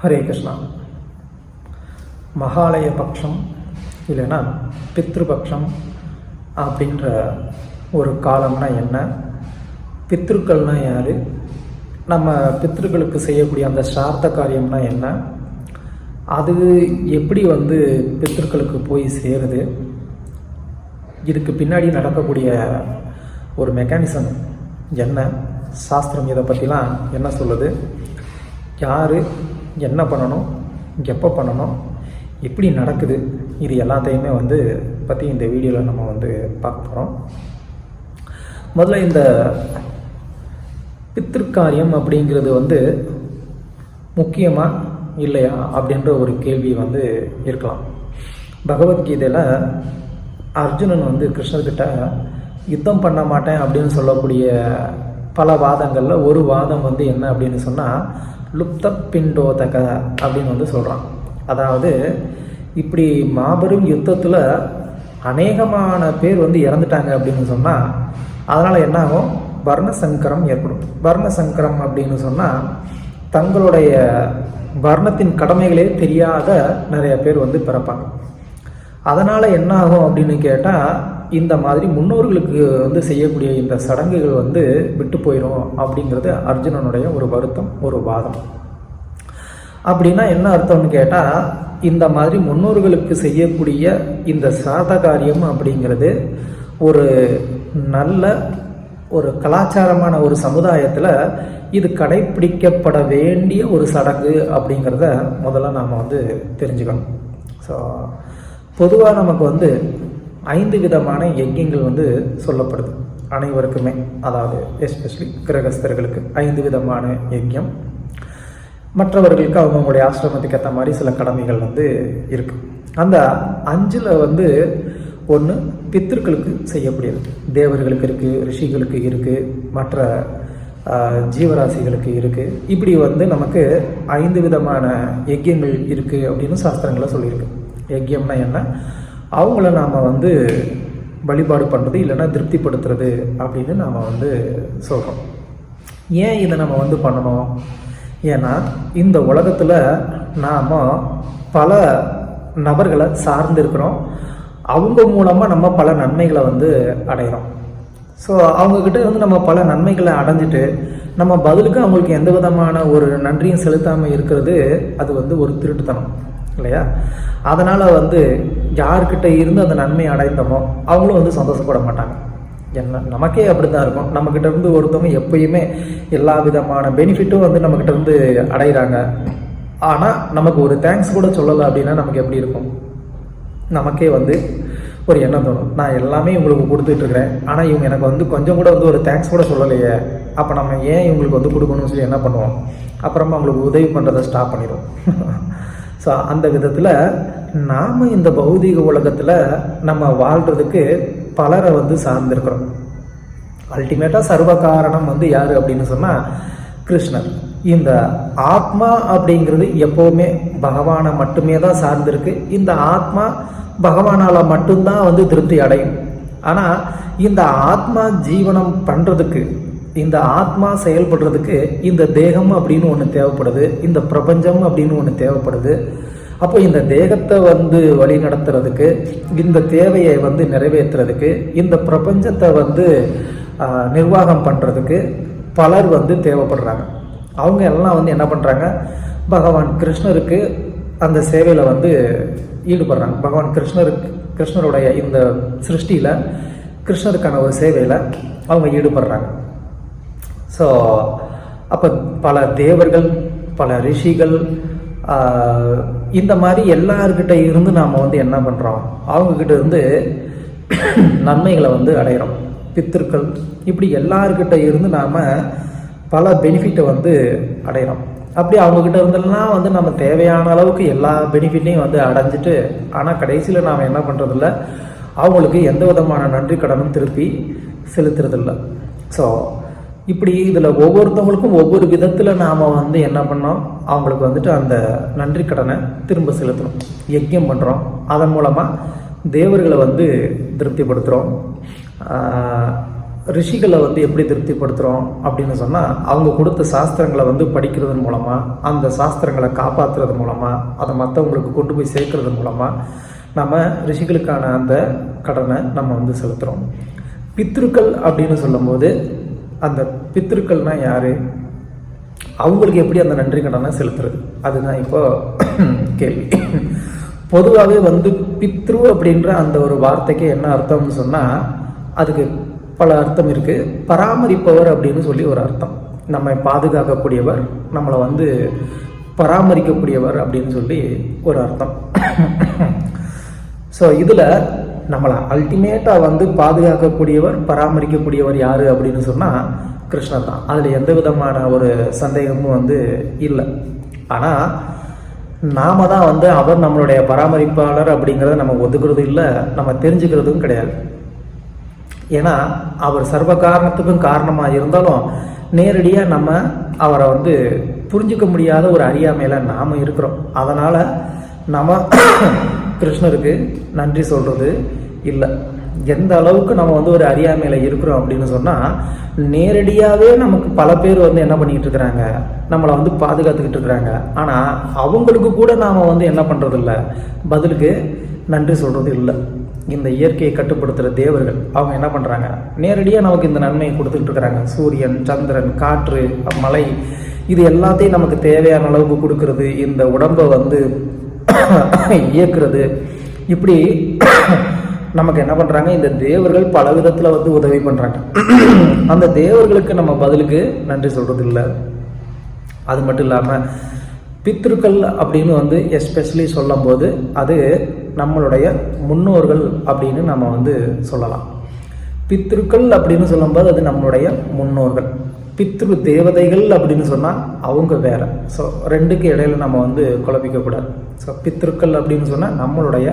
ஹரே கிருஷ்ணா. மகாலய பட்சம் இல்லைன்னா பித்ருபக்ஷம் அப்படின்ற ஒரு காலம்னா என்ன, பித்ருக்கள்னா யார், நம்ம பித்ருக்களுக்கு செய்யக்கூடிய அந்த ஸ்ரார்த்த காரியம்னா என்ன, அது எப்படி பித்ருக்களுக்கு போய் சேருது, இதுக்கு பின்னாடி நடக்கக்கூடிய ஒரு மெக்கானிசம் என்ன, சாஸ்திரம் இதை பற்றிலாம் என்ன சொல்லுது, யார் என்ன பண்ணணும், எப்போ பண்ணணும், எப்படி நடக்குது, இது எல்லாத்தையுமே பற்றி இந்த வீடியோவில் நம்ம பார்க்க போகிறோம். முதல்ல இந்த பித்ருக்காரியம் அப்படிங்கிறது முக்கியமாக இல்லையா அப்படின்ற ஒரு கேள்வி இருக்கலாம். பகவத்கீதையில் அர்ஜுனன் கிருஷ்ணர்கிட்ட யுத்தம் பண்ண மாட்டேன் அப்படின்னு சொல்லக்கூடிய பல வாதங்களில் ஒரு வாதம் என்ன அப்படின்னு சொன்னால் லுப்த பிண்டோதக அப்படின்னு சொல்கிறான். அதாவது இப்படி மாபெரும் யுத்தத்தில் அநேகமான பேர் இறந்துட்டாங்க அப்படின்னு சொன்னால் அதனால் என்ன ஆகும், வர்ணசங்கரம் ஏற்படும். வர்ணசங்கரம் அப்படின்னு சொன்னால் தங்களுடைய வர்ணத்தின் கடமைகளே தெரியாத நிறைய பேர் பிறப்பாங்க. அதனால் என்ன ஆகும் அப்படின்னு கேட்டால் இந்த மாதிரி முன்னோர்களுக்கு செய்யக்கூடிய இந்த சடங்குகள் விட்டு போயிடும் அப்படிங்கிறது அர்ஜுனனுடைய ஒரு வருத்தம், ஒரு வாதம். அப்படின்னா என்ன அர்த்தம்னு கேட்டால் இந்த மாதிரி முன்னோர்களுக்கு செய்யக்கூடிய இந்த சாத காரியம் அப்படிங்கிறது ஒரு நல்ல ஒரு கலாச்சாரமான ஒரு சமுதாயத்தில் இது கடைப்பிடிக்கப்பட வேண்டிய ஒரு சடங்கு அப்படிங்கிறத முதல்ல நாம் தெரிஞ்சுக்கணும். ஸோ பொதுவாக நமக்கு 5 விதமான யஜ்யங்கள் சொல்லப்படுது அனைவருக்குமே. அதாவது எஸ்பெஷலி கிரகஸ்தர்களுக்கு 5 விதமான யஜ்யம், மற்றவர்களுக்கு அவங்களுடைய ஆசிரமத்துக்கு ஏற்ற மாதிரி சில கடமைகள் இருக்குது. அந்த 5ல் 1 பித்ருக்களுக்கு செய்யக்கூடியது, தேவர்களுக்கு இருக்குது, ரிஷிகளுக்கு இருக்குது, மற்ற ஜீவராசிகளுக்கு இருக்குது. இப்படி நமக்கு 5 விதமான யஜ்யங்கள் இருக்குது அப்படின்னு சாஸ்திரங்களை சொல்லியிருக்கு. யஜ்யம்னா என்ன, அவங்கள நாம் வழிபாடு பண்ணுறது இல்லைன்னா திருப்திப்படுத்துறது அப்படின்னு நாம் சொல்கிறோம். ஏன் இதை நம்ம பண்ணணும், ஏன்னா இந்த உலகத்தில் நாம் பல நபர்களை சார்ந்து இருக்கிறோம். அவங்க மூலமாக நம்ம பல நன்மைகளை அடைகிறோம். ஸோ அவங்கக்கிட்ட நம்ம பல நன்மைகளை அடைஞ்சிட்டு நம்ம பதிலுக்கு அவங்களுக்கு எந்த விதமான ஒரு நன்றியும் செலுத்தாமல் இருக்கிறது அது ஒரு திருட்டுத்தனம் இல்லையா? அதனால் யார்கிட்ட இருந்து அந்த நன்மை அடைந்தோமோ அவங்களும் சந்தோஷப்பட மாட்டாங்க. என்ன நமக்கே அப்படி தான் இருக்கும். நம்மக்கிட்ட இருந்து ஒருத்தவங்க எப்பயுமே எல்லா விதமான பெனிஃபிட்டும் நம்மக்கிட்ட இருந்து அடைகிறாங்க. ஆனால் நமக்கு ஒரு தேங்க்ஸ் கூட சொல்லலை அப்படின்னா நமக்கு எப்படி இருக்கும்? நமக்கே ஒரு எண்ணம் தோணும், நான் எல்லாமே இவங்களுக்கு கொடுத்துட்ருக்கிறேன், ஆனால் இவங்க எனக்கு கொஞ்சம் கூட ஒரு தேங்க்ஸ் கூட சொல்லலையே, அப்போ நம்ம ஏன் இவங்களுக்கு கொடுக்கணும்னு சொல்லி என்ன பண்ணுவோம், அப்புறமா அவங்களுக்கு உதவி பண்ணுறதை ஸ்டாப் பண்ணிடுவோம். ஸோ அந்த விதத்தில் நாம் இந்த பௌதிக உலகத்தில் நம்ம வாழ்கிறதுக்கு பலரை சார்ந்திருக்கிறோம். அல்டிமேட்டாக சர்வ காரணம் யார் அப்படின்னு சொன்னால் கிருஷ்ணர். இந்த ஆத்மா அப்படிங்கிறது எப்போவுமே பகவானை மட்டுமே தான் சார்ந்திருக்கு. இந்த ஆத்மா பகவானால் மட்டும்தான் திருப்தி அடையும். ஆனால் இந்த ஆத்மா ஜீவனம் பண்ணுறதுக்கு, இந்த ஆத்மா செயல்படுறதுக்கு இந்த தேகம் அப்படின்னு ஒன்று தேவைப்படுது, இந்த பிரபஞ்சம் அப்படின்னு ஒன்று தேவைப்படுது. அப்போ இந்த தேகத்தை வழி நடத்துறதுக்கு, இந்த தேவையை நிறைவேற்றுறதுக்கு, இந்த பிரபஞ்சத்தை நிர்வாகம் பண்ணுறதுக்கு பலர் தேவைப்படுறாங்க. அவங்க எல்லாம் என்ன பண்ணுறாங்க, பகவான் கிருஷ்ணருக்கு அந்த சேவையில் ஈடுபடுறாங்க. பகவான் கிருஷ்ணருடைய இந்த சிருஷ்டியில் கிருஷ்ணருக்கான ஒரு சேவையில் அவங்க ஈடுபடுறாங்க. ஸோ அப்போ பல தேவர்கள், பல ரிஷிகள், இந்த மாதிரி எல்லார்கிட்ட இருந்து நாம் என்ன பண்ணுறோம், அவங்கக்கிட்ட இருந்து நன்மைகளை அடைகிறோம். பித்திருக்கள், இப்படி எல்லார்கிட்ட இருந்து நாம் பல பெனிஃபிட்டை அடைகிறோம். அப்படி அவங்கக்கிட்ட இருந்தெல்லாம் நம்ம தேவையான அளவுக்கு எல்லா பெனிஃபிட்டையும் அடைஞ்சிட்டு, ஆனால் கடைசியில் நாம் என்ன பண்ணுறதில்ல, அவங்களுக்கு எந்த விதமான நன்றி கடனும் திருப்பி செலுத்துறதில்ல. ஸோ இப்படி இதில் ஒவ்வொருத்தவங்களுக்கும் ஒவ்வொரு விதத்தில் நாம் என்ன பண்ணோம், அவங்களுக்கு அந்த நன்றி கடனை திரும்ப செலுத்தணும். யஜ்யம் பண்ணுறோம், அதன் மூலமாக தேவர்களை திருப்திப்படுத்துகிறோம். ரிஷிகளை வந்து எப்படி திருப்திப்படுத்துகிறோம் அப்படின்னு சொன்னால், அவங்க கொடுத்த சாஸ்திரங்களை வந்து படிக்கிறது மூலமாக, அந்த சாஸ்திரங்களை காப்பாற்றுறது மூலமாக, அதை மற்றவங்களுக்கு கொண்டு போய் சேர்க்கறது மூலமாக நம்ம ரிஷிகளுக்கான அந்த கடனை நம்ம வந்து செலுத்துகிறோம். பித்ருக்கள் அப்படின்னு சொல்லும்போது, அந்த பித்ருக்கள்னால் யார், அவங்களுக்கு எப்படி அந்த நன்றி கடனை செலுத்துறது, அதுதான் இப்போ கேள்வி. பொதுவாகவே வந்து பித்ரு அப்படின்ற அந்த ஒரு வார்த்தைக்கு என்ன அர்த்தம்னு சொன்னால், அதுக்கு பல அர்த்தம் இருக்குது. பராமரிப்பவர் அப்படின்னு சொல்லி ஒரு அர்த்தம். நம்மை பாதுகாக்கக்கூடியவர், நம்மளை வந்து பராமரிக்கக்கூடியவர் அப்படின்னு சொல்லி ஒரு அர்த்தம். ஸோ இதில் நம்மளை அல்டிமேட்டாக வந்து பாதுகாக்கக்கூடியவர், பராமரிக்கக்கூடியவர் யார் அப்படின்னு சொன்னால் கிருஷ்ணர் தான். அதில் எந்த விதமான ஒரு சந்தேகமும் வந்து இல்லை. ஆனால் நாம தான் வந்து அவர் நம்மளுடைய பராமரிப்பாளர் அப்படிங்கிறத நம்ம ஒதுக்குறது இல்லை, நம்ம தெரிஞ்சுக்கிறதும் கிடையாது. ஏன்னா அவர் சர்வ காரணத்துக்கும் காரணமாக இருந்தாலும் நேரடியாக நம்ம அவரை வந்து புரிஞ்சிக்க முடியாத ஒரு அறியாமையில் நாம் இருக்கிறோம். அதனால் நம்ம கிருஷ்ணருக்கு நன்றி சொல்கிறது இல்லை. எந்த அளவுக்கு நம்ம வந்து ஒரு அறியாமையில் இருக்கிறோம் அப்படின்னு சொன்னால், நேரடியாகவே நமக்கு பல பேர் வந்து என்ன பண்ணிக்கிட்டு இருக்கிறாங்க, நம்மளை வந்து பாதுகாத்துக்கிட்டு இருக்கிறாங்க. ஆனால் அவங்களுக்கு கூட நாம் வந்து என்ன பண்ணுறதில்ல, பதிலுக்கு நன்றி சொல்கிறது இல்லை. இந்த இயற்கையை கட்டுப்படுத்துகிற தேவர்கள் அவங்க என்ன பண்ணுறாங்க, நேரடியாக நமக்கு இந்த நன்மையை கொடுத்துட்டு இருக்கிறாங்க. சூரியன், சந்திரன், காற்று, மழை, இது எல்லாத்தையும் நமக்கு தேவையான அளவுக்கு கொடுக்கறது, இந்த உடம்பை வந்து இயக்குறது, இப்படி நமக்கு என்ன பண்ணுறாங்க, இந்த தேவர்கள் பல விதத்தில் வந்து உதவி பண்ணுறாங்க. அந்த தேவர்களுக்கு நம்ம பதிலுக்கு நன்றி சொல்கிறது இல்லை. அது மட்டும் இல்லாமல் பித்ருக்கள் அப்படின்னு வந்து எஸ்பெஷலி சொல்லும் போது அது நம்மளுடைய முன்னோர்கள் அப்படின்னு நம்ம வந்து சொல்லலாம். பித்ருக்கள் அப்படின்னு சொல்லும்போது அது நம்மளுடைய முன்னோர்கள். பித்ரு தேவதைகள் அப்படின்னு சொன்னால் அவங்க வேற. ஸோ ரெண்டுக்கு இடையில நம்ம வந்து குழப்பிக்கக்கூடாது. ஸோ பித்ருக்கள் அப்படின்னு சொன்னால் நம்மளுடைய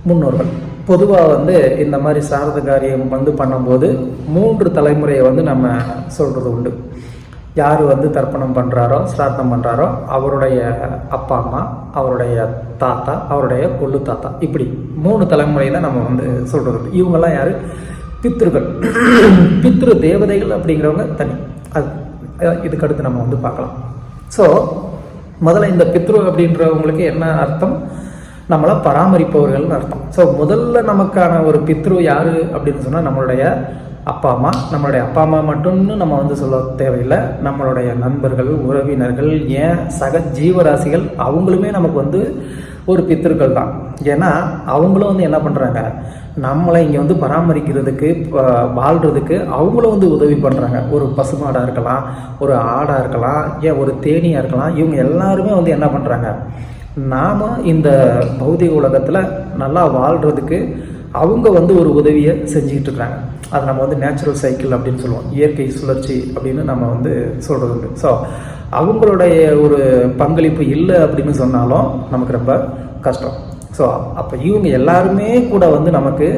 முன்னோர்கள். பொதுவாக வந்து இந்த மாதிரி சாரத காரியம் வந்து பண்ணும்போது 3 தலைமுறையை வந்து நம்ம சொல்கிறது உண்டு. யார் வந்து தர்ப்பணம் பண்ணுறாரோ, சிராத்தம் பண்ணுறாரோ, அவருடைய அப்பா அம்மா, அவருடைய தாத்தா, அவருடைய கொள்ளு தாத்தா, இப்படி 3 தலைமுறை தான் நம்ம வந்து சொல்கிறது. இவங்கெல்லாம் யார், பித்ருக்கள். பித்ரு தேவதைகள் அப்படிங்கிறவங்க தனி. அது இதுக்கடுத்து நம்ம வந்து பார்க்கலாம். ஸோ முதல்ல இந்த பித்ரு அப்படின்றவங்களுக்கு என்ன அர்த்தம், நம்மளை பராமரிப்பவர்கள்னு அர்த்தம். ஸோ முதல்ல நமக்கான ஒரு பித்ரு யார் அப்படின்னு சொன்னால் நம்மளுடைய அப்பா அம்மா. நம்மளுடைய அப்பா அம்மா மட்டும்னு நம்ம வந்து சொல்ல தேவையில்லை. நம்மளுடைய நண்பர்கள், உறவினர்கள், ஏன் சக ஜீவராசிகள், அவங்களுமே நமக்கு வந்து ஒரு பித்ருக்கள் தான். ஏன்னா அவங்களும் வந்து என்ன பண்ணுறாங்க, நம்மளை இங்கே வந்து பராமரிக்கிறதுக்கு, வாழ்கிறதுக்கு அவங்களும் வந்து உதவி பண்ணுறாங்க. ஒரு பசுமாடாக இருக்கலாம், ஒரு ஆடாக இருக்கலாம், ஏன் ஒரு தேனியாக இருக்கலாம். இவங்க எல்லாருமே வந்து என்ன பண்ணுறாங்க, நாம் இந்த பௌதிக உலகத்தில் நல்லா வாழ்கிறதுக்கு அவங்க வந்து ஒரு உதவியை செஞ்சுக்கிட்டு இருக்கிறாங்க. அது நம்ம வந்து நேச்சுரல் சைக்கிள் அப்படின்னு சொல்லுவோம், இயற்கை சுழற்சி அப்படின்னு நம்ம வந்து சொல்கிறது உண்டு. ஸோ அவங்களுடைய ஒரு பங்களிப்பு இல்லை அப்படின்னு சொன்னாலும் நமக்கு ரொம்ப கஷ்டம். ஸோ அப்போ இவங்க எல்லாருமே கூட வந்து நமக்கு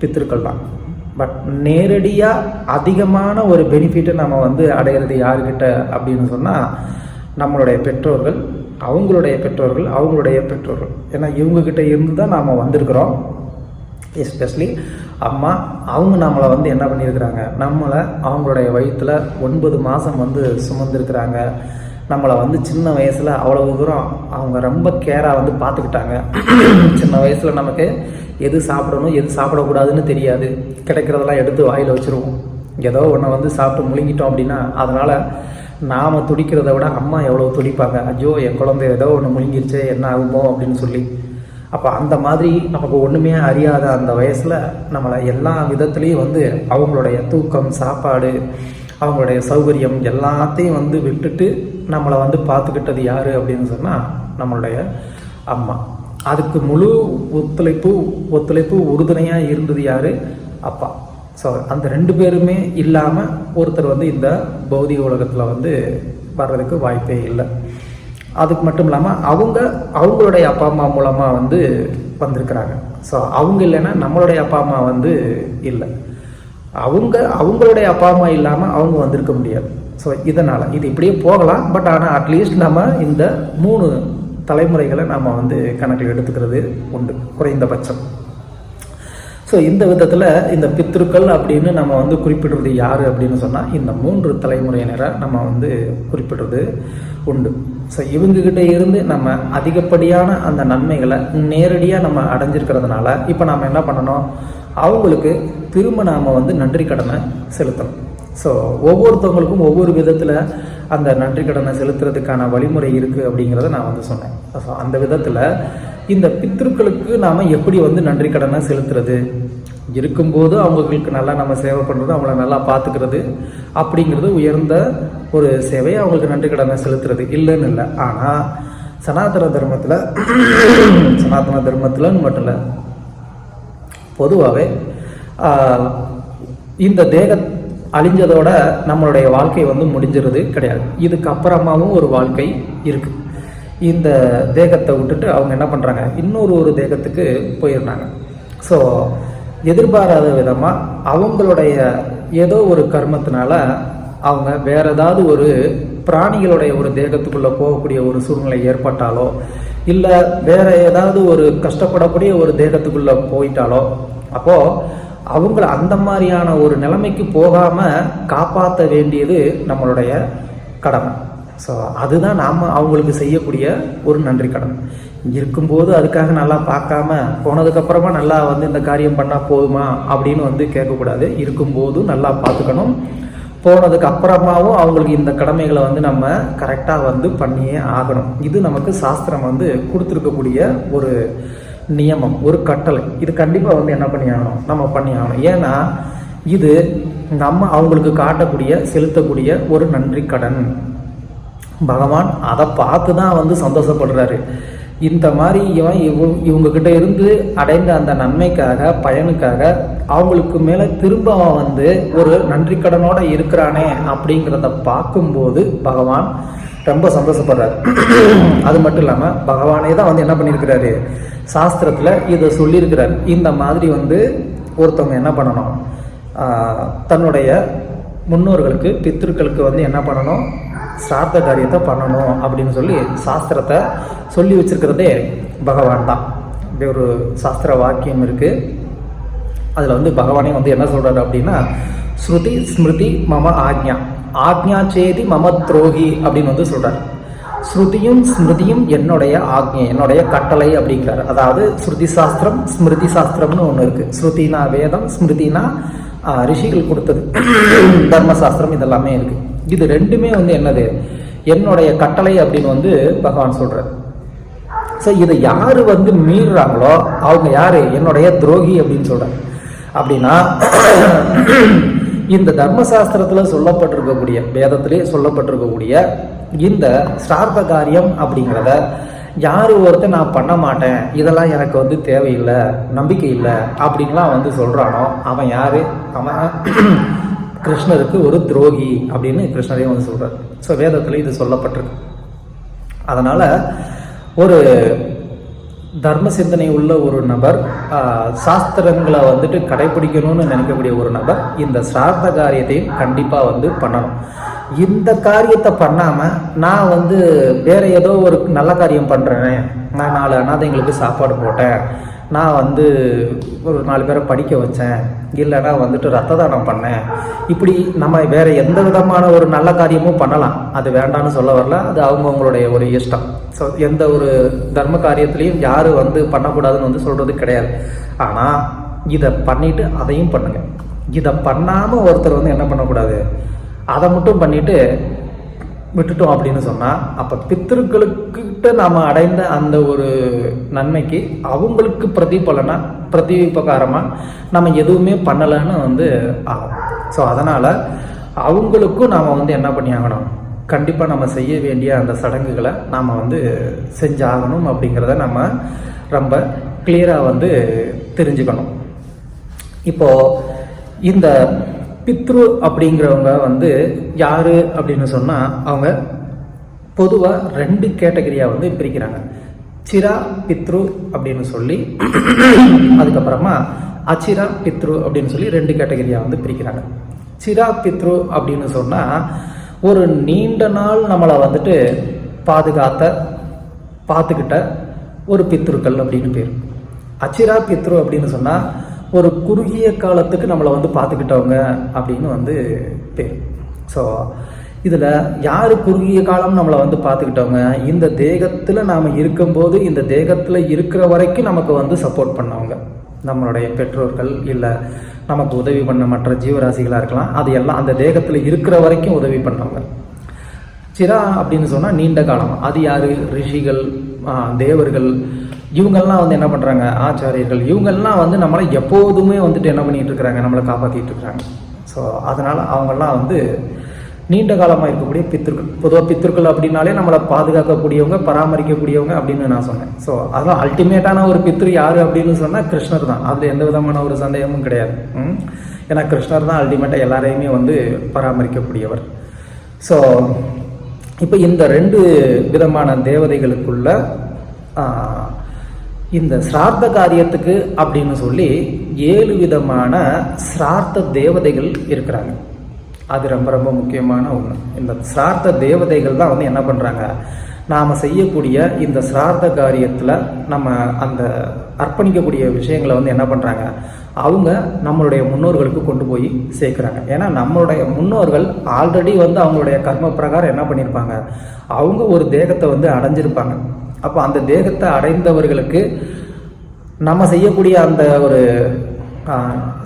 பித்ருக்கள் தான். பட் நேரடியாக அதிகமான ஒரு பெனிஃபிட்டை நம்ம வந்து அடையிறது யாருக்கிட்ட அப்படின்னு சொன்னால் நம்மளுடைய பெற்றோர்கள், அவங்களுடைய பெற்றோர்கள், அவங்களுடைய பெற்றோர்கள். ஏன்னா இவங்கக்கிட்ட இருந்து தான் நாம் வந்திருக்கிறோம். எஸ்பெஷலி அம்மா, அவங்க நம்மளை வந்து என்ன பண்ணியிருக்கிறாங்க, நம்மளை அவங்களுடைய வயிற்றில் 9 மாதம் வந்து சுமந்துருக்கிறாங்க. நம்மளை வந்து சின்ன வயசில் அவ்வளவு தூரம் அவங்க ரொம்ப கேராக வந்து பார்த்துக்கிட்டாங்க. சின்ன வயசில் நமக்கு எது சாப்பிடணும் எது சாப்பிடக்கூடாதுன்னு தெரியாது. கிடைக்கிறதெல்லாம் எடுத்து வாயில் வச்சுருவோம். ஏதோ ஒன்றை வந்து சாப்பிட்டு முழுங்கிட்டோம் அப்படின்னா அதனால் நாம் துடிக்கிறத விட அம்மா எவ்வளோ துடிப்பாங்க, ஐயோ என் குழந்தை ஏதோ ஒன்று முழுங்கிருச்சே என்ன ஆகுமோ அப்படின்னு சொல்லி. அப்போ அந்த மாதிரி நமக்கு ஒன்றுமே அறியாத அந்த வயசில் நம்மளை எல்லா விதத்துலேயும் வந்து அவங்களுடைய தூக்கம், சாப்பாடு, அவங்களுடைய சௌகரியம் எல்லாத்தையும் வந்து விட்டுட்டு நம்மளை வந்து பார்த்துக்கிட்டது யார் அப்படின்னு சொன்னால் நம்மளுடைய அம்மா. அதுக்கு முழு ஒத்துழைப்பு உறுதுணையாக இருந்தது யார், அப்பா. ஸோ அந்த 2 பேருமே இல்லாமல் ஒருத்தர் வந்து இந்த பௌதிக உலகத்தில் வந்து வர்றதுக்கு வாய்ப்பே இல்லை. அதுக்கு மட்டும் இல்லாமல் அவங்களுடைய அப்பா அம்மா மூலமாக வந்து வந்திருக்கிறாங்க. ஸோ அவங்க இல்லைன்னா நம்மளுடைய அப்பா அம்மா வந்து இல்லை. அவங்களுடைய அப்பா அம்மா இல்லாமல் அவங்க வந்திருக்க முடியாது. ஸோ இதனால் இது இப்படியே போகலாம். பட் ஆனால் அட்லீஸ்ட் நம்ம இந்த 3 தலைமுறைகளை நம்ம வந்து கணக்கில் எடுத்துக்கிறது உண்டு, குறைந்தபட்சம். ஸோ இந்த விதத்தில் இந்த பித்ருக்கள் அப்படின்னு நம்ம வந்து குறிப்பிடுறது யார் அப்படின்னு சொன்னால் இந்த 3 தலைமுறையினரை நம்ம வந்து குறிப்பிடுறது உண்டு. ஸோ இவங்ககிட்ட இருந்து நம்ம அதிகப்படியான அந்த நன்மைகளை நேரடியாக நம்ம அடைஞ்சிருக்கிறதுனால இப்போ நாம் என்ன பண்ணணும், அவங்களுக்கு திரும்ப நாம் வந்து நன்றி கடனை செலுத்தணும். ஸோ ஒவ்வொருத்தவங்களுக்கும் ஒவ்வொரு விதத்தில் அந்த நன்றி கடனை செலுத்துறதுக்கான வழிமுறை இருக்குது அப்படிங்கிறத நான் வந்து சொன்னேன். ஸோ அந்த விதத்தில் இந்த பித்ருக்களுக்கு நாம் எப்படி வந்து நன்றி கடனை செலுத்துறது, இருக்கும்போது அவங்களுக்கு நல்லா நம்ம சேவை பண்ணுறது, அவங்கள நல்லா பார்த்துக்கிறது அப்படிங்கிறது உயர்ந்த ஒரு சேவை. அவங்களுக்கு நன்றி கடனை செலுத்துறது இல்லைன்னு இல்லை. ஆனால் சனாதன தர்மத்தில்னு மட்டும் இல்லை, பொதுவாகவே இந்த தேக அழிஞ்சதோட நம்மளுடைய வாழ்க்கை வந்து முடிஞ்சிருது கிடையாது. இதுக்கப்புறமாவும் ஒரு வாழ்க்கை இருக்குது. இந்த தேகத்தை விட்டுட்டு அவங்க என்ன பண்ணுறாங்க, இன்னொரு தேகத்துக்கு போயிடுறாங்க. ஸோ எதிர்பாராத விதமாக அவங்களுடைய ஏதோ ஒரு கர்மத்தினால அவங்க வேற ஏதாவது ஒரு பிராணிகளுடைய ஒரு தேகத்துக்குள்ளே போகக்கூடிய ஒரு சூழ்நிலை ஏற்பட்டாலோ, இல்லை வேற ஏதாவது ஒரு கஷ்டப்படக்கூடிய ஒரு தேகத்துக்குள்ளே போயிட்டாலோ, அப்போது அவங்கள அந்த மாதிரியான ஒரு நிலைமைக்கு போகாமல் காப்பாற்ற வேண்டியது நம்மளுடைய கடமை. ஸோ அதுதான் நாம் அவங்களுக்கு செய்யக்கூடிய ஒரு நன்றி கடன். இருக்கும்போது அதுக்காக நல்லா பார்க்காம போனதுக்கப்புறமா நல்லா வந்து இந்த காரியம் பண்ணால் போதுமா அப்படின்னு வந்து கேட்கக்கூடாது. இருக்கும்போதும் நல்லா பார்த்துக்கணும், போனதுக்கு அப்புறமாவும் அவங்களுக்கு இந்த கடமைகளை வந்து நம்ம கரெக்டாக வந்து பண்ணியே ஆகணும். இது நமக்கு சாஸ்திரம் வந்து கொடுத்துருக்கக்கூடிய ஒரு நியமம், ஒரு கட்டளை. இது கண்டிப்பாக வந்து என்ன பண்ணி ஆகணும், நம்ம பண்ணி ஆகணும். ஏன்னா இது நம்ம அவங்களுக்கு காட்டக்கூடிய செலுத்தக்கூடிய ஒரு நன்றி கடன். பகவான் அதை பார்த்து தான் வந்து சந்தோஷப்படுறாரு. இந்த மாதிரி இவங்ககிட்ட இருந்து அடைந்த அந்த நன்மைக்காக, பயனுக்காக அவங்களுக்கு மேலே திரும்ப அவன் வந்து ஒரு நன்றி கடனோட இருக்கிறானே அப்படிங்கிறத பார்க்கும்போது பகவான் ரொம்ப சந்தோஷப்படுறாரு. அது மட்டும் இல்லாமல் பகவானே தான் வந்து என்ன பண்ணியிருக்கிறாரு, சாஸ்திரத்தில் இதை சொல்லியிருக்கிறார். இந்த மாதிரி வந்து ஒருத்தவங்க என்ன பண்ணணும், தன்னுடைய முன்னோர்களுக்கு பித்ருக்களுக்கு வந்து என்ன பண்ணணும், சிரார்த்த காரியத்தை பண்ணணும் அப்படின்னு சொல்லி சாஸ்திரத்தை சொல்லி வச்சிருக்கிறதே பகவான் தான். இப்படி ஒரு சாஸ்திர வாக்கியம் இருக்குது. அதில் வந்து பகவானே வந்து என்ன சொல்கிறாரு அப்படின்னா, ஸ்ருதி ஸ்மிருதி மம ஆக்ஞா சேதி மம துரோகி அப்படின்னு வந்து சொல்கிறார். ஸ்ருதியும் ஸ்மிருதியும் என்னுடைய ஆக்ஞை, என்னுடைய கட்டளை அப்படிங்கிறார். அதாவது ஸ்ருதி சாஸ்திரம் ஸ்மிருதி சாஸ்திரம்னு ஒன்று இருக்குது. ஸ்ருதினா வேதம், ஸ்மிருதினா ரிஷிகள் கொடுத்தது, தர்மசாஸ்திரம், இதெல்லாமே இருக்குது. இது ரெண்டுமே வந்து என்னது, என்னுடைய கட்டளை அப்படின்னு வந்து பகவான் சொல்கிறார். ஸோ இதை யார் வந்து மீறுறாங்களோ அவங்க யார், என்னுடைய துரோகி அப்படின்னு சொல்கிறார். அப்படின்னா இந்த தர்மசாஸ்திரத்தில் சொல்லப்பட்டிருக்கக்கூடிய, வேதத்திலே சொல்லப்பட்டிருக்கக்கூடிய இந்த ஸ்ரார்த்த காரியம் அப்படிங்கிறத யார் ஒருத்தர் நான் பண்ண மாட்டேன், இதெல்லாம் எனக்கு வந்து தேவையில்லை, நம்பிக்கை இல்லை அப்படின்லாம் வந்து சொல்கிறானோ அவன் யார், அவன் கிருஷ்ணருக்கு ஒரு துரோகி அப்படின்னு கிருஷ்ணரே வந்து சொல்கிறார். ஸோ வேதத்தில் இது சொல்லப்பட்டிருக்கு. அதனால் ஒரு தர்ம சிந்தனை உள்ள ஒரு நபர், சாஸ்திரங்களை வந்துட்டு கடைபிடிக்கணும்னு நினைக்கக்கூடிய ஒரு நபர் இந்த சிரார்த்த காரியத்தையும் கண்டிப்பாக வந்து பண்ணணும். இந்த காரியத்தை பண்ணாமல் நான் வந்து வேற ஏதோ ஒரு நல்ல காரியம் பண்ணுறேன், நான் 4 அனாதைங்களுக்கு சாப்பாடு போட்டேன், நான் வந்து ஒரு 4 பேரை படிக்க வச்சேன், இல்லைன்னா வந்துட்டு ரத்த தானம் பண்ணேன், இப்படி நம்ம வேற எந்த விதமான ஒரு நல்ல காரியமும் பண்ணலாம். அது வேண்டான்னு சொல்ல வரல, அது அவங்கவுங்களுடைய ஒரு இஷ்டம். ஸோ எந்த ஒரு தர்ம காரியத்துலேயும் யாரும் வந்து பண்ணக்கூடாதுன்னு வந்து சொல்கிறது கிடையாது. ஆனால் இதை பண்ணிவிட்டு அதையும் பண்ணுங்க. இதை பண்ணாமல் ஒருத்தர் வந்து என்ன பண்ணக்கூடாது, அதை மட்டும் பண்ணிவிட்டு விட்டுட்டோம் அப்படின்னு சொன்னால் அப்போ பித்திருக்களுக்கிட்ட நாம் அடைந்த அந்த ஒரு நன்மைக்கு அவங்களுக்கு பிரதிபகாரமாக நம்ம எதுவுமே பண்ணலைன்னு வந்து ஆகும். ஸோ அதனால் அவங்களுக்கும் நாம் வந்து என்ன பண்ணி ஆகணும், கண்டிப்பாக நம்ம செய்ய வேண்டிய அந்த சடங்குகளை நாம் வந்து செஞ்சாகணும் அப்படிங்கிறத நம்ம ரொம்ப கிளியராக வந்து தெரிஞ்சுக்கணும். இப்போது இந்த பித்ரு அப்படிங்கிறவங்க வந்து யார் அப்படின்னு சொன்னால் அவங்க பொதுவாக 2 கேட்டகரியாக வந்து பிரிக்கிறாங்க. சிரா பித்ரு அப்படின்னு சொல்லி, அதுக்கப்புறமா அச்சிரா பித்ரு அப்படின்னு சொல்லி 2 கேட்டகரியாக வந்து பிரிக்கிறாங்க. சிரா பித்ரு அப்படின்னு சொன்னால் ஒரு நீண்ட நாள் நம்மளை வந்துட்டு பார்த்துக்கிட்ட ஒரு பித்ருக்கள் அப்படின்னு பேர். அச்சிரா பித்ரு அப்படின்னு சொன்னால் ஒரு குறுகிய காலத்துக்கு நம்மளை வந்து பார்த்துக்கிட்டவங்க அப்படின்னு வந்து பேர். ஸோ இதில் யார் குறுகிய காலம் நம்மளை வந்து பார்த்துக்கிட்டவங்க, இந்த தேகத்தில் நாம் இருக்கும்போது இந்த தேகத்தில் இருக்கிற வரைக்கும் நமக்கு வந்து சப்போர்ட் பண்ணவங்க, நம்மளுடைய பெற்றோர்கள் இல்லை நமக்கு உதவி பண்ண மற்ற ஜீவராசிகளாக இருக்கலாம், அது எல்லாம் அந்த தேகத்தில் இருக்கிற வரைக்கும் உதவி பண்ணவங்க. சிரா அப்படின்னு சொன்னால் நீண்ட காலம், அது யார், ரிஷிகள், தேவர்கள், இவங்கெல்லாம் வந்து என்ன பண்ணுறாங்க, ஆச்சாரியர்கள், இவங்கெல்லாம் வந்து நம்மளை எப்போதுமே வந்துட்டு என்ன பண்ணிகிட்டு இருக்கிறாங்க, நம்மளை காப்பாற்றிட்டு இருக்கிறாங்க. ஸோ அதனால் அவங்கெல்லாம் வந்து நீண்ட காலமாக இருக்கக்கூடிய பித்திருக்கள். பொதுவாக பித்திருக்கள் அப்படின்னாலே நம்மளை பாதுகாக்கக்கூடியவங்க, பராமரிக்கக்கூடியவங்க அப்படின்னு நான் சொன்னேன். ஸோ அதெல்லாம் அல்டிமேட்டான ஒரு பித்ரு யார் அப்படின்னு சொன்னால் கிருஷ்ணர் தான். அதில் எந்த விதமான ஒரு சந்தேகமும் கிடையாது. ஏன்னா கிருஷ்ணர் தான் அல்டிமேட்டாக எல்லாரையுமே வந்து பராமரிக்கக்கூடியவர். ஸோ இப்போ இந்த 2 விதமான தேவதைகளுக்குள்ள இந்த சிரார்த்த காரியத்துக்கு அப்படின்னு சொல்லி 7 விதமான சிரார்த்த தேவதைகள் இருக்கிறாங்க. அது ரொம்ப ரொம்ப முக்கியமான ஒன்று. இந்த சிரார்த்த தேவதைகள் தான் வந்து என்ன பண்ணுறாங்க, நாம் செய்யக்கூடிய இந்த சிரார்த்த காரியத்தில் நம்ம அந்த அர்ப்பணிக்கக்கூடிய விஷயங்களை வந்து என்ன பண்ணுறாங்க, அவங்க நம்மளுடைய முன்னோர்களுக்கு கொண்டு போய் சேர்க்குறாங்க. ஏன்னா நம்மளுடைய முன்னோர்கள் ஆல்ரெடி வந்து அவங்களுடைய கர்ம பிரகாரம் என்ன பண்ணியிருப்பாங்க, அவங்க ஒரு தேகத்தை வந்து அடைஞ்சிருப்பாங்க. அப்போ அந்த தேகத்தை அடைந்தவர்களுக்கு நம்ம செய்யக்கூடிய அந்த ஒரு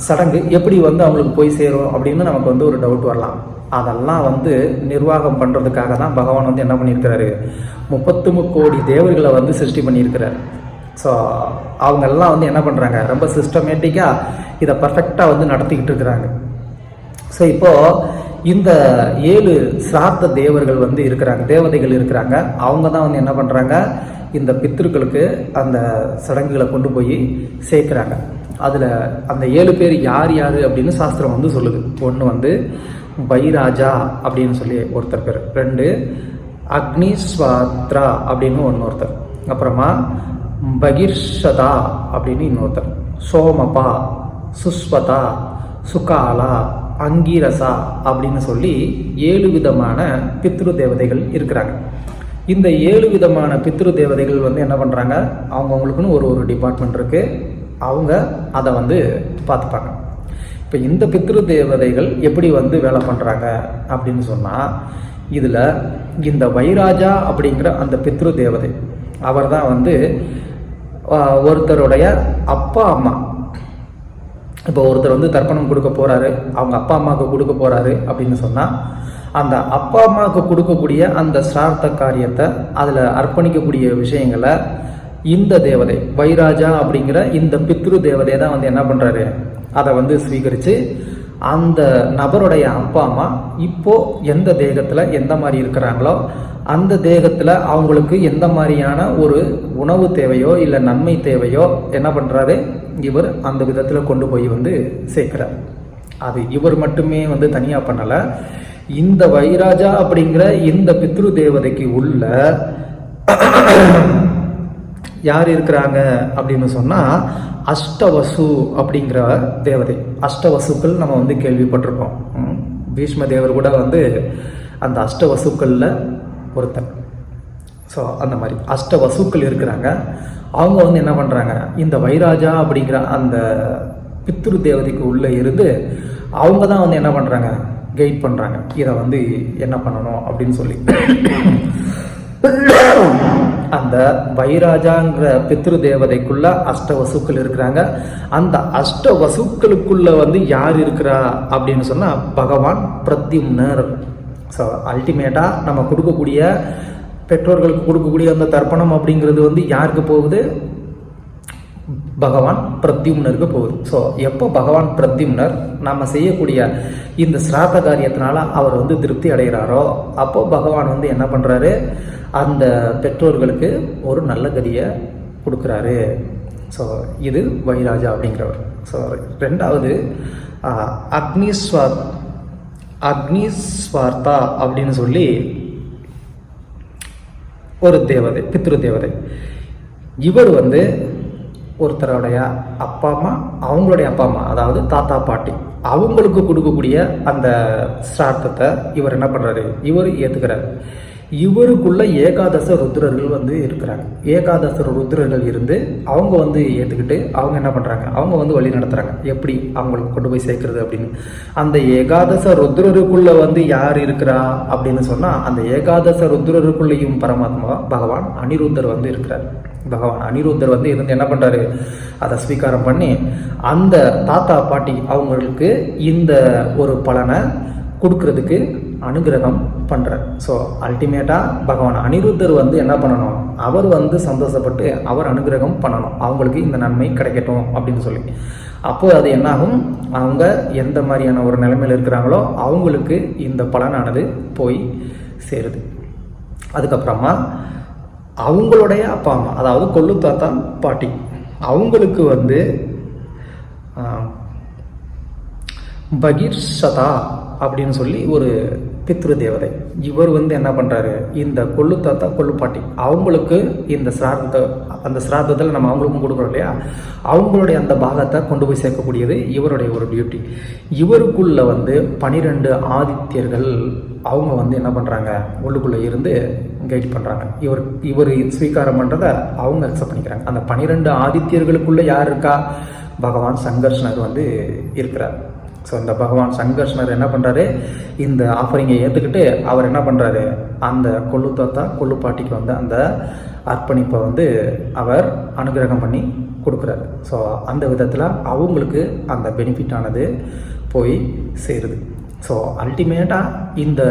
சடங்கு எப்படி வந்து அவங்களுக்கு போய் சேரும் அப்படின்னு நமக்கு வந்து ஒரு டவுட் வரலாம். அதெல்லாம் வந்து நிர்வாகம் பண்ணுறதுக்காக தான் பகவான் வந்து என்ன பண்ணியிருக்கிறாரு, 33 கோடி தேவர்களை வந்து சிருஷ்டி பண்ணியிருக்கிறார். ஸோ அவங்கெல்லாம் வந்து என்ன பண்ணுறாங்க, ரொம்ப சிஸ்டமேட்டிக்காக இதை பர்ஃபெக்டாக வந்து நடத்திக்கிட்டு இருக்கிறாங்க. ஸோ இப்போது இந்த 7 சிரார்த்த தேவர்கள் வந்து இருக்கிறாங்க, தேவதைகள் இருக்கிறாங்க. அவங்க தான் வந்து என்ன பண்ணுறாங்க, இந்த பித்ருக்களுக்கு அந்த சடங்குகளை கொண்டு போய் சேர்க்குறாங்க. அதில் அந்த 7 பேர் யார் யார் அப்படின்னு சாஸ்திரம் வந்து சொல்லுது. ஒன்று வந்து வைராஜா அப்படின்னு சொல்லி ஒருத்தர் பேர், 2 அக்னிஸ்வாத்ரா அப்படின்னு ஒருத்தர், அப்புறமா பகிர்ஷதா அப்படின்னு இன்னொருத்தர், சோமபா, சுஸ்வதா, சுகாலா, அங்கீரசா அப்படின்னு சொல்லி 7 விதமான பித்ரு தேவதைகள் இருக்கிறாங்க. இந்த 7 விதமான பித்ரு தேவதைகள் வந்து என்ன பண்ணுறாங்க, அவங்கவுங்களுக்குன்னு ஒரு டிபார்ட்மெண்ட் இருக்குது, அவங்க அதை வந்து பார்த்துப்பாங்க. இப்போ இந்த பித்ரு தேவதைகள் எப்படி வந்து வேலை பண்ணுறாங்க அப்படின்னு சொன்னால், இதில் இந்த வைராஜா அப்படிங்கிற அந்த பித்ரு தேவதை அவர் தான் வந்து ஒருத்தருடைய அப்பா அம்மா. இப்போ ஒருத்தர் வந்து தர்ப்பணம் கொடுக்க போகிறாரு, அவங்க அப்பா அம்மாவுக்கு கொடுக்க போகிறாரு அப்படின்னு சொன்னால், அந்த அப்பா அம்மாவுக்கு கொடுக்கக்கூடிய அந்த சிரார்த்த காரியத்தை, அதில் அர்ப்பணிக்கக்கூடிய விஷயங்களை இந்த தேவதை வைராஜா அப்படிங்கிற இந்த பித்ரு தேவதை தான் வந்து என்ன பண்ணுறாரு, அதை வந்து ஸ்வீகரித்து அந்த நபருடைய அப்பா அம்மா இப்போது எந்த தேகத்தில் எந்த மாதிரி இருக்கிறாங்களோ அந்த தேகத்தில் அவங்களுக்கு எந்த மாதிரியான ஒரு உணவு தேவையோ இல்லை நன்மை தேவையோ என்ன பண்ணுறாரு, இவர் அந்த விதத்தில் கொண்டு போய் வந்து சேர்க்கிறார். அது இவர் மட்டுமே வந்து தனியாக பண்ணலை. இந்த வைராஜா அப்படிங்கிற இந்த பித்ரு தேவதைக்கு உள்ள யார் இருக்கிறாங்க அப்படின்னு சொன்னால், அஷ்டவசு அப்படிங்கிற தேவதை. அஷ்டவசுக்கள் நம்ம வந்து கேள்விப்பட்டிருக்கோம். பீஷ்ம தேவர் கூட வந்து அந்த அஷ்டவசுக்களில் ஒருத்தர். ஸோ அந்த மாதிரி அஷ்டவசுக்கள் இருக்கிறாங்க. அவங்க வந்து என்ன பண்ணுறாங்க, இந்த வைராஜா அப்படிங்கிற அந்த பித்ரு தேவதைக்கு உள்ளே இருந்து அவங்க தான் வந்து என்ன பண்ணுறாங்க, கைட் பண்ணுறாங்க, இதை வந்து என்ன பண்ணணும் அப்படின்னு சொல்லி. அந்த வைராஜாங்கிற பித்ரு தேவதைக்குள்ள அஷ்டவசுக்கள் இருக்கிறாங்க. அந்த அஷ்டவசுக்களுக்குள்ள வந்து யார் இருக்கிறா அப்படின்னு சொன்னால், பகவான் பிரத்யும்னர். ஸோ அல்டிமேட்டாக நம்ம கொடுக்கக்கூடிய பெற்றோர்களுக்கு கொடுக்கக்கூடிய அந்த தர்ப்பணம் அப்படிங்கிறது வந்து யாருக்கு போகுது, பகவான் பிரத்யும்னருக்கு போகுது. ஸோ எப்போ பகவான் பிரத்யும்னர் நம்ம செய்யக்கூடிய இந்த சிராத்த காரியத்தினால அவர் வந்து திருப்தி அடைகிறாரோ, அப்போ பகவான் வந்து என்ன பண்ணுறாரு, அந்த பெற்றோர்களுக்கு ஒரு நல்ல கதியை கொடுக்குறாரு. ஸோ இது வைராஜா அப்படிங்கிறவர். ஸோ 2வது அக்னிஸ்வார்த்தா அப்படின்னு சொல்லி ஒரு தேவதை, பித்ரு தேவதை. இவர் வந்து ஒருத்தருடைய அப்பா அம்மா, அவங்களுடைய அப்பா அம்மா, அதாவது தாத்தா பாட்டி, அவங்களுக்கு கொடுக்கக்கூடிய அந்த சிரார்த்தத்தை இவர் என்ன பண்ணுறாரு, இவர் ஏற்றுக்கிறார். இவருக்குள்ள ஏகாதச ருத்ரர்கள் வந்து இருக்கிறாங்க. ஏகாதச ருத்ரர்கள் இருந்து அவங்க வந்து ஏற்றுக்கிட்டு அவங்க என்ன பண்ணுறாங்க, அவங்க வந்து வழி நடத்துகிறாங்க எப்படி அவங்களுக்கு கொண்டு போய் சேர்க்கறது அப்படின்னு. அந்த ஏகாதச ருத்ரருக்குள்ள வந்து யார் இருக்கிறா அப்படின்னு சொன்னால், அந்த ஏகாதச ருத்ரருக்குள்ளேயும் பரமாத்மா பகவான் அனிருத்தர் வந்து இருக்கிறார். பகவான் அனிருத்தர் வந்து இருந்து என்ன பண்ணுறாரு, அதை ஸ்வீகாரம் பண்ணி அந்த தாத்தா பாட்டி அவங்களுக்கு இந்த ஒரு பலனை கொடுக்கறதுக்கு அனுகிரகம் பண்ணுறார். ஸோ அல்டிமேட்டாக பகவான் அனிருத்தர் வந்து என்ன பண்ணணும், அவர் வந்து சந்தோஷப்பட்டு அவர் அனுகிரகம் பண்ணணும், அவங்களுக்கு இந்த நன்மை கிடைக்கட்டும் அப்படின்னு சொல்லி. அப்போது அது என்னாகும், அவங்க எந்த மாதிரியான ஒரு நிலைமையில் இருக்கிறாங்களோ அவங்களுக்கு இந்த பலனானது போய் சேருது. அதுக்கப்புறமா அவங்களுடைய அப்பா அம்மா, அதாவது கொள்ளு தாத்தா பாட்டி, அவங்களுக்கு வந்து பகீர்ஷதா அப்படின்னு சொல்லி ஒரு பித்ரு தேவதை. இவர் வந்து என்ன பண்ணுறாரு, இந்த கொள்ளு தாத்தா கொள்ளு பாட்டி அவங்களுக்கு இந்த அந்த சிராதத்தில் நம்ம அவங்களுக்கும் கொடுக்குறோம் இல்லையா, அவங்களுடைய அந்த பாகத்தை கொண்டு போய் சேர்க்கக்கூடியது இவருடைய ஒரு டியூட்டி. இவருக்குள்ள வந்து 12 ஆதித்யர்கள் அவங்க வந்து என்ன பண்ணுறாங்க, உள்ளுக்குள்ளே இருந்து கைட் பண்ணுறாங்க. இவர் ஸ்வீகாரம் பண்ணுறதை அவங்க அக்செப்ட் பண்ணிக்கிறாங்க. அந்த 12 ஆதித்யர்களுக்குள்ளே யார் இருக்கா, பகவான் சங்கர்ஷ்ணர் வந்து இருக்கிறார். ஸோ இந்த பகவான் சங்கர்ஷ்ணர் என்ன பண்ணுறாரு, இந்த ஆஃபரிங்கை ஏற்றுக்கிட்டு அவர் என்ன பண்ணுறாரு, அந்த கொள்ளு தாத்தா கொள்ளு பாட்டிக்கு வந்து அந்த அர்ப்பணிப்பை வந்து அவர் அனுகிரகம் பண்ணி கொடுக்குறாரு. ஸோ அந்த விதத்தில் அவங்களுக்கு அந்த பெனிஃபிட் ஆனது போய் சேருது. ஸோ அல்டிமேட்டாக இந்த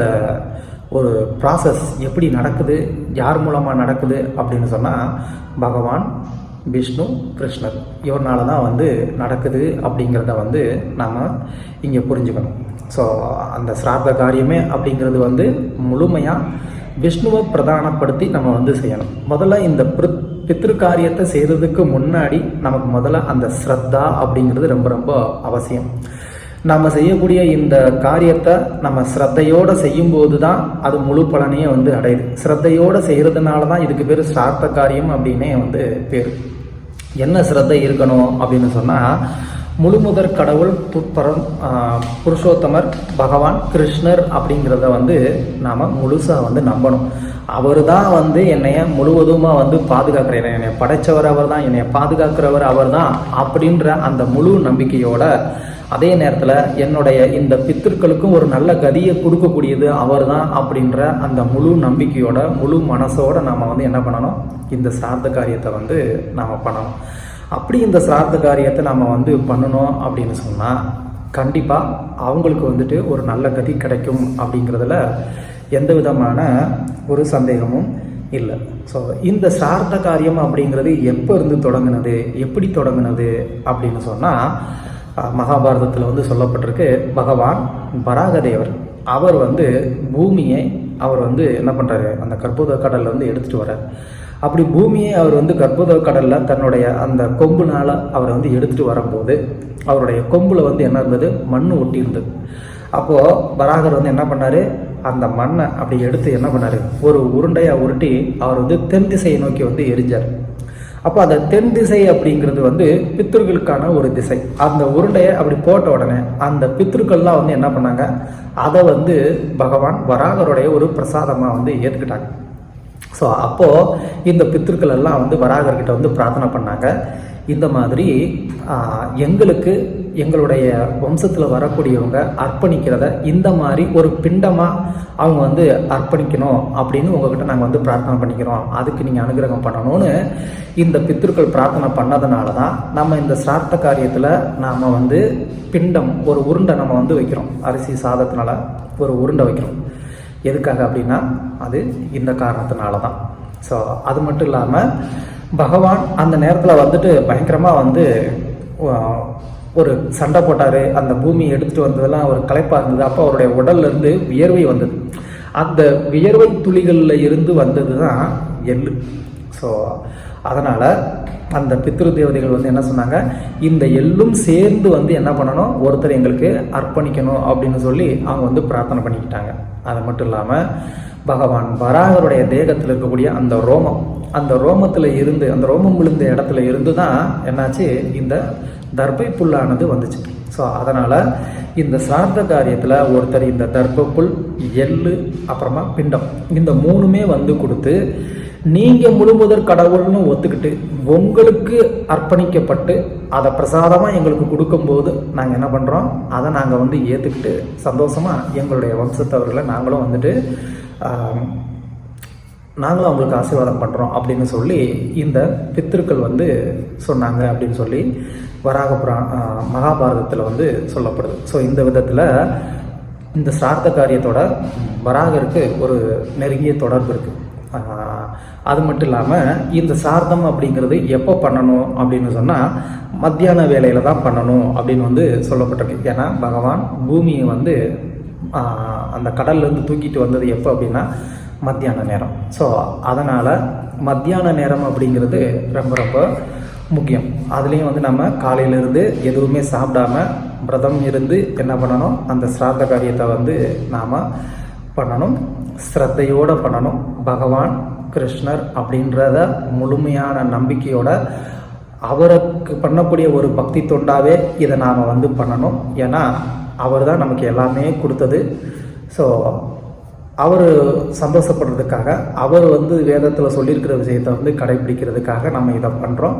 ஒரு ப்ராசஸ் எப்படி நடக்குது, யார் மூலமாக நடக்குது அப்படின்னு சொன்னால், பகவான் விஷ்ணு கிருஷ்ணர் இவர்னால தான் வந்து நடக்குது அப்படிங்கிறத வந்து நாம் இங்கே புரிஞ்சுக்கணும். ஸோ அந்த சிரார்த்த காரியமே அப்படிங்கிறது வந்து முழுமையாக விஷ்ணுவை பிரதானப்படுத்தி நம்ம வந்து செய்யணும். முதல்ல இந்த பித்ரு காரியத்தை செய்கிறதுக்கு முன்னாடி நமக்கு முதல்ல அந்த ஸ்ரத்தா அப்படிங்கிறது ரொம்ப ரொம்ப அவசியம். நம்ம செய்யக்கூடிய இந்த காரியத்தை நம்ம ஸ்ரத்தையோடு செய்யும்போது தான் அது முழு பலனையே வந்து அடையுது. ஸ்ரத்தையோடு செய்கிறதுனால தான் இதுக்கு பேர் ஸ்ரார்த்த காரியம் அப்படின்னே வந்து பேர். என்ன ஸ்ரத்தை இருக்கணும் அப்படின்னு சொன்னால், முழுமுதற் கடவுள் புருஷோத்தமர் பகவான் கிருஷ்ணர் அப்படிங்கிறத வந்து நாம் முழுசாக வந்து நம்பணும். அவர் தான் வந்து என்னைய முழுவதுமாக வந்து பாதுகாக்கிறேன், என்னை படைத்தவர் அவர் தான், என்னை பாதுகாக்கிறவர் அவர் தான் அப்படின்ற அந்த முழு நம்பிக்கையோட, அதே நேரத்தில் என்னுடைய இந்த பித்திருக்களுக்கும் ஒரு நல்ல கதியை கொடுக்கக்கூடியது அவர் தான் அப்படின்ற அந்த முழு நம்பிக்கையோட முழு மனசோடு நாம் வந்து என்ன பண்ணணும், இந்த சிரார்த்த காரியத்தை வந்து நாம் பண்ணணும். அப்படி இந்த சிரார்த்த காரியத்தை நம்ம வந்து பண்ணணும் அப்படின்னு சொன்னால் கண்டிப்பாக அவங்களுக்கு வந்துட்டு ஒரு நல்ல கதி கிடைக்கும் அப்படிங்கிறதுல எந்த விதமான ஒரு சந்தேகமும் இல்லை. ஸோ இந்த சிரார்த்த காரியம் அப்படிங்கிறது எப்போ இருந்து தொடங்கினது, எப்படி தொடங்கினது அப்படின்னு சொன்னால், மகாபாரதத்தில் வந்து சொல்லப்பட்டிருக்கு, பகவான் வராகதேவர் அவர் வந்து பூமியை அவர் வந்து என்ன பண்ணுறாரு, அந்த கற்பூத கடலில் வந்து எடுத்துகிட்டு வர்றார். அப்படி பூமியை அவர் வந்து கற்பூத கடலில் தன்னுடைய அந்த கொம்புனால் அவர் வந்து எடுத்துகிட்டு வரும்போது அவருடைய கொம்பில் வந்து என்ன இருந்தது, மண் ஒட்டி இருந்தது. அப்போது வராகர் வந்து என்ன பண்ணார், அந்த மண்ணை அப்படி எடுத்து என்ன பண்ணார், ஒரு உருண்டையாக உருட்டி அவர் வந்து தென் திசையை நோக்கி வந்து எரிஞ்சார். அப்போ அந்த தென் திசை அப்படிங்கிறது வந்து பித்ருக்களுக்கான ஒரு திசை. அந்த உருண்டையை அப்படி போட்ட உடனே அந்த பித்ருக்கள்லாம் வந்து என்ன பண்ணாங்க, அதை வந்து பகவான் வராகருடைய ஒரு பிரசாதமாக வந்து ஏற்றுக்கிட்டாங்க. ஸோ அப்போது இந்த பித்ருக்கள் எல்லாம் வந்து வராகர்கிட்ட வந்து பிரார்த்தனை பண்ணாங்க, இந்த மாதிரி எங்களுக்கு எங்களுடைய வம்சத்தில் வரக்கூடியவங்க அர்ப்பணிக்கிறத இந்த மாதிரி ஒரு பிண்டமாக அவங்க வந்து அர்ப்பணிக்கணும் அப்படின்னு உங்ககிட்ட நாங்கள் வந்து பிரார்த்தனை பண்ணிக்கிறோம், அதுக்கு நீங்கள் அனுகிரகம் பண்ணணும்னு இந்த பித்ருக்கள் பிரார்த்தனை பண்ணதுனால தான் நம்ம இந்த சிரார்த்த காரியத்தில் நாம் வந்து பிண்டம் ஒரு உருண்டை நம்ம வந்து வைக்கிறோம். அரிசி சாதத்தினால ஒரு உருண்டை வைக்கிறோம். எதுக்காக அப்படின்னா அது இந்த காரணத்தினால தான். ஸோ அது மட்டும் இல்லாமல் பகவான் அந்த நேரத்தில் வந்துட்டு பயங்கரமாக வந்து ஒரு சண்டை போட்டார். அந்த பூமியை எடுத்துகிட்டு வந்ததெல்லாம் ஒரு களைப்பாக இருந்தது. அப்போ அவருடைய உடல்லேருந்து வியர்வை வந்தது. அந்த வியர்வை துளிகளில் இருந்து வந்தது தான் எள்ளு. ஸோ அதனால் அந்த பித்ரு தேவதைகள் வந்து என்ன சொன்னாங்க, இந்த எள்ளும் சேர்ந்து வந்து என்ன பண்ணணும், ஒருத்தர் எங்களுக்கு அர்ப்பணிக்கணும் அப்படின்னு சொல்லி அவங்க வந்து பிரார்த்தனை பண்ணிக்கிட்டாங்க. அது மட்டும் இல்லாமல் பகவான் வராகருடைய தேகத்தில் இருக்கக்கூடிய அந்த ரோமம், அந்த ரோமத்தில் இருந்து, அந்த ரோமம் விழுந்த இடத்துல இருந்து தான் என்னாச்சு, இந்த தர்பை புல்லானது வந்துச்சு. ஸோ அதனால் இந்த சிரார்த்த காரியத்தில் ஒருத்தர் இந்த தர்ப்பப்புல், எள்ளு, அப்புறமா பிண்டம், இந்த 3மே வந்து கொடுத்து நீங்கள் முழுமுதற் கடவுள்னு ஒத்துக்கிட்டு உங்களுக்கு அர்ப்பணிக்கப்பட்டு அதை பிரசாதமாக எங்களுக்கு கொடுக்கும்போது நாங்கள் என்ன பண்ணுறோம், அதை நாங்கள் வந்து ஏற்றுக்கிட்டு சந்தோஷமாக எங்களுடைய வம்சத்தவர்களை நாங்களும் வந்துட்டு நாங்களும் அவங்களுக்கு ஆசீர்வாதம் பண்ணுறோம் அப்படின்னு சொல்லி இந்த பித்திருக்கள் வந்து சொன்னாங்க அப்படின்னு சொல்லி மகாபாரதத்தில் வந்து சொல்லப்படுது. ஸோ இந்த விதத்தில் இந்த சிரார்த்த காரியத்தோட வராகருக்கு ஒரு நெருங்கிய தொடர்பு இருக்குது. அது மட்டும் இல்லாமல் இந்த சார்த்தம் அப்படிங்கிறது எப்போ பண்ணணும் அப்படின்னு சொன்னால் மத்தியான வேலையில் தான் பண்ணணும் அப்படின்னு வந்து சொல்லப்பட்டிருக்கு. ஏன்னா பகவான் பூமியை வந்து அந்த கடல்லேருந்து தூக்கிட்டு வந்தது எப்போ அப்படின்னா மத்தியான நேரம். ஸோ அதனால் மத்தியான நேரம் அப்படிங்கிறது ரொம்ப ரொம்ப முக்கியம். அதுலேயும் வந்து நம்ம காலையிலேருந்து எதுவுமே சாப்பிடாம விரதம் இருந்து என்ன பண்ணணும், அந்த சிரார்த்த காரியத்தை வந்து நாம் பண்ணணும், ஸ்ரத்தையோடு பண்ணணும். பகவான் கிருஷ்ணர் அப்படின்றத முழுமையான நம்பிக்கையோட அவருக்கு பண்ணக்கூடிய ஒரு பக்தி தொண்டாவே இதை நாம் வந்து பண்ணணும். ஏன்னா அவர் தான் நமக்கு எல்லாமே கொடுத்தது. ஸோ அவர் சந்தோஷப்படுறதுக்காக, அவர் வந்து வேதத்தில் சொல்லியிருக்கிற விஷயத்தை வந்து கடைபிடிக்கிறதுக்காக நம்ம இதை பண்ணுறோம்.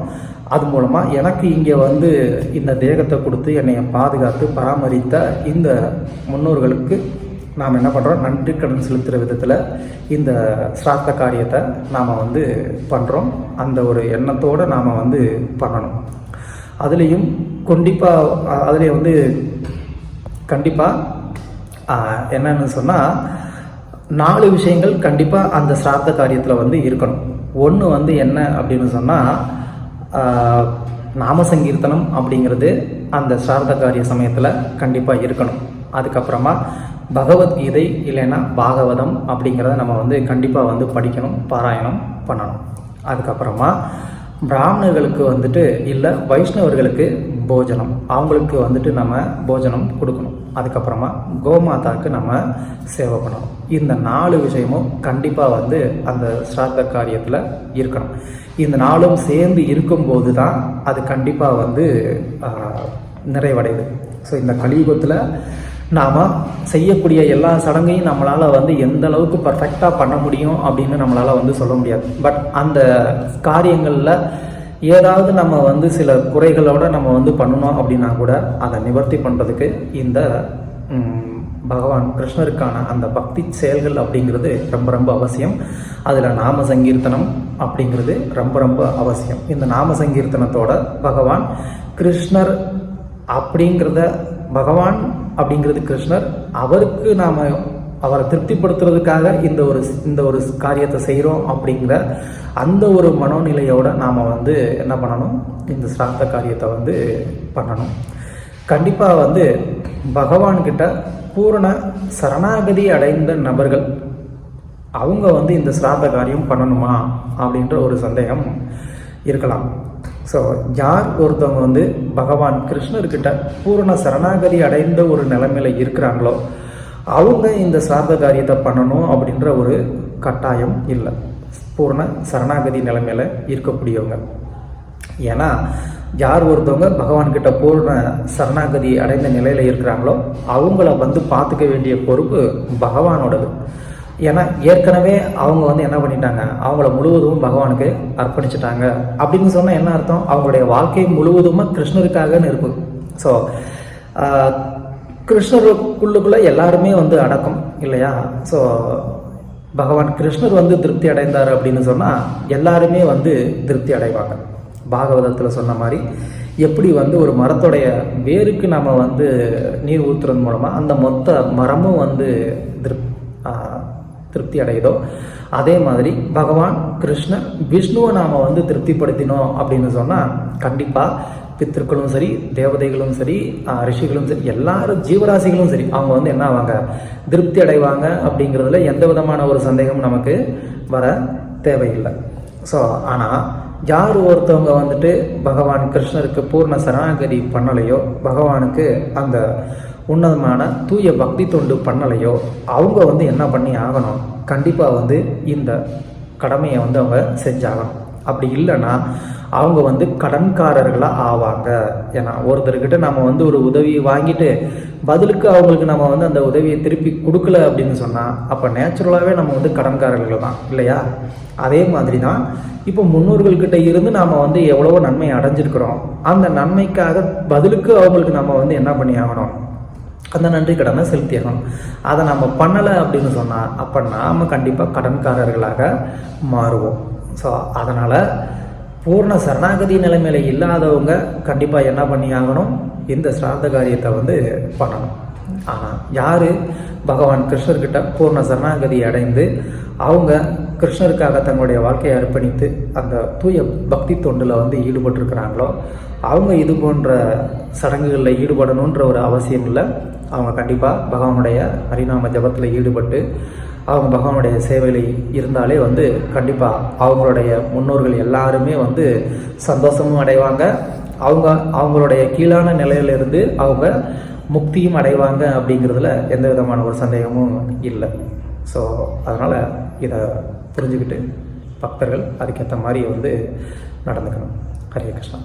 அது மூலமாக எனக்கு இங்கே வந்து இந்த தேகத்தை கொடுத்து என்னை பாதுகாத்து பராமரித்த இந்த முன்னோர்களுக்கு நாம் என்ன பண்ணுறோம், நன்றி கடன் செலுத்துகிற விதத்தில் இந்த சிரார்த்த காரியத்தை நாம் வந்து பண்ணுறோம். அந்த ஒரு எண்ணத்தோடு நாம் வந்து பண்ணணும். அதுலேயும் அதுலேயும் வந்து கண்டிப்பாக என்னன்னு சொன்னால் 4 விஷயங்கள் கண்டிப்பாக அந்த சிரார்த்த காரியத்தில் வந்து இருக்கணும். ஒன்று வந்து என்ன அப்படின்னு சொன்னால் நாம சங்கீர்த்தனம் அப்படிங்கிறது அந்த சிரார்த்த காரிய சமயத்தில் கண்டிப்பாக இருக்கணும். அதுக்கப்புறமா பகவத்கீதை இல்லைன்னா பாகவதம் அப்படிங்கிறத நம்ம வந்து கண்டிப்பாக வந்து படிக்கணும், பாராயணம் பண்ணணும். அதுக்கப்புறமா பிராமணர்களுக்கு வந்துட்டு இல்லை வைஷ்ணவர்களுக்கு போஜனம், அவங்களுக்கு வந்துட்டு நம்ம போஜனம் கொடுக்கணும். அதுக்கப்புறமா கோமாதாவுக்கு நம்ம சேவை பண்ணணும். இந்த 4 விஷயமும் கண்டிப்பாக வந்து அந்த சிரார்த்த காரியத்தில் இருக்கணும். இந்த 4ம் சேர்ந்து இருக்கும்போது தான் அது கண்டிப்பாக வந்து நிறைவடையுது. ஸோ இந்த கலியுகத்தில் நாம் செய்யக்கூடிய எல்லா சடங்கையும் நம்மளால் வந்து எந்த அளவுக்கு பர்ஃபெக்டாக பண்ண முடியும் அப்படின்னு நம்மளால் வந்து சொல்ல முடியாது. பட் அந்த காரியங்களில் ஏதாவது நம்ம வந்து சில குறைகளோடு நம்ம வந்து பண்ணணும் அப்படின்னா கூட அதை நிவர்த்தி பண்ணுறதுக்கு இந்த பகவான் கிருஷ்ணருக்கான அந்த பக்தி செயல்கள் அப்படிங்கிறது ரொம்ப ரொம்ப அவசியம். அதில் நாம சங்கீர்த்தனம் அப்படிங்கிறது ரொம்ப ரொம்ப அவசியம். இந்த நாம சங்கீர்த்தனத்தோட பகவான் கிருஷ்ணர் அப்படிங்கிறது கிருஷ்ணர், அவருக்கு நாம் அவரை திருப்திப்படுத்துறதுக்காக இந்த ஒரு காரியத்தை செய்கிறோம் அப்படிங்கிற அந்த ஒரு மனோநிலையோடு நாம் வந்து என்ன பண்ணணும், இந்த சிரார்த்த காரியத்தை வந்து பண்ணணும். கண்டிப்பாக வந்து பகவான்கிட்ட பூரண சரணாகதி அடைந்த நபர்கள் அவங்க வந்து இந்த சிரார்த்த காரியம் பண்ணணுமா அப்படின்ற ஒரு சந்தேகம் இருக்கலாம். ஸோ யார் ஒருத்தவங்க வந்து பகவான் கிருஷ்ணர்கிட்ட பூரண சரணாகதி அடைந்த ஒரு நிலைமையில் இருக்கிறாங்களோ அவங்க இந்த சிரார்த்த காரியத்தை பண்ணணும் அப்படின்ற ஒரு கட்டாயம் இல்லை. பூர்ண சரணாகதி நிலைமையில் இருக்கக்கூடியவங்க. ஏன்னா யார் ஒருத்தவங்க பகவான்கிட்ட பூர்ண சரணாகதி அடைந்த நிலையில் இருக்கிறாங்களோ அவங்கள வந்து பார்த்துக்க வேண்டிய பொறுப்பு பகவானோடது. ஏன்னா ஏற்கனவே அவங்க வந்து என்ன பண்ணிட்டாங்க, அவங்கள முழுவதும் பகவானுக்கு அர்ப்பணிச்சிட்டாங்க அப்படின்னு சொன்னால் என்ன அர்த்தம், அவங்களுடைய வாழ்க்கை முழுவதுமா கிருஷ்ணருக்காகன்னு இருக்கும். ஸோ கிருஷ்ணருக்குள்ளுக்குள்ள எல்லாருமே வந்து அடக்கம் இல்லையா. ஸோ பகவான் கிருஷ்ணர் வந்து திருப்தி அடைந்தார் அப்படின்னு சொன்னால் எல்லாருமே வந்து திருப்தி அடைவாங்க. பாகவதத்தில் சொன்ன மாதிரி எப்படி வந்து ஒரு மரத்துடைய வேருக்கு நம்ம வந்து நீர் ஊற்றுறது மூலமாக அந்த மொத்த மரமும் வந்து திருப்தி அடையுதோ அதே மாதிரி பகவான் கிருஷ்ணர் விஷ்ணுவை நாம் வந்து திருப்திப்படுத்தினோம் அப்படின்னு சொன்னால் கண்டிப்பாக பித்திருக்களும் சரி, தேவதைகளும் சரி, ரிஷிகளும் சரி, எல்லாரும் ஜீவராசிகளும் சரி அவங்க வந்து என்ன ஆவாங்க, திருப்தி அடைவாங்க. அப்படிங்கிறதுல எந்த விதமான ஒரு சந்தேகமும் நமக்கு வர தேவையில்லை. ஸோ ஆனால் யார் ஒருத்தவங்க வந்துட்டு பகவான் கிருஷ்ணருக்கு பூர்ண சரணாகதி பண்ணலையோ, பகவானுக்கு அந்த உன்னதமான தூய பக்தி தொண்டு பண்ணலையோ அவங்க வந்து என்ன பண்ணி ஆகணும், கண்டிப்பாக வந்து இந்த கடமையை வந்து அவங்க செஞ்சாகணும். அப்படி இல்லைன்னா அவங்க வந்து கடன்காரர்களாக ஆவாங்க. ஏன்னா ஒருத்தர்கிட்ட நம்ம வந்து ஒரு உதவியை வாங்கிட்டு பதிலுக்கு அவங்களுக்கு நம்ம வந்து அந்த உதவியை திருப்பி கொடுக்கல அப்படின்னு சொன்னால் அப்போ நேச்சுரலாகவே நம்ம வந்து கடன்காரர்கள் தான் இல்லையா? அதே மாதிரி தான் இப்போ முன்னோர்கள்கிட்ட இருந்து நாம் வந்து எவ்வளவோ நன்மை அடைஞ்சிருக்கிறோம். அந்த நன்மைக்காக பதிலுக்கு அவங்களுக்கு நம்ம வந்து என்ன பண்ணி ஆகணும், அந்த நன்றி கடனை செலுத்திடணும். அதை நம்ம பண்ணலை அப்படின்னு சொன்னால் அப்போ நாம் கண்டிப்பாக கடன்காரர்களாக மாறுவோம். ஸோ அதனால் பூர்ண சரணாகதி நிலைமையில் இல்லாதவங்க கண்டிப்பாக என்ன பண்ணி ஆகணும், இந்த சிரார்த்த காரியத்தை வந்து பண்ணணும். ஆனால் யார் பகவான் கிருஷ்ணர்கிட்ட பூர்ண சரணாகதி அடைந்து அவங்க கிருஷ்ணருக்காக தங்களுடைய வாழ்க்கையை அர்ப்பணித்து அந்த தூய பக்தி தொண்டில் வந்து ஈடுபட்டிருக்கிறாங்களோ அவங்க இது போன்ற சடங்குகளில் ஈடுபடணுன்ற ஒரு அவசியம் இல்லை. அவங்க கண்டிப்பாக பகவானுடைய ஹரிநாம ஜபத்தில் ஈடுபட்டு அவங்க பகவானுடைய சேவையில் இருந்தாலே வந்து கண்டிப்பாக அவங்களுடைய முன்னோர்கள் எல்லாருமே வந்து சந்தோஷமும் அடைவாங்க. அவங்களுடைய கீழான நிலையிலிருந்து அவங்க முக்தியும் அடைவாங்க அப்படிங்கிறதுல எந்த விதமான ஒரு சந்தேகமும் இல்லை. ஸோ அதனால் இதை புரிஞ்சுக்கிட்டு பக்தர்கள் அதுக்கேற்ற மாதிரி வந்து நடந்துக்கணும். ஹரே கிருஷ்ணா.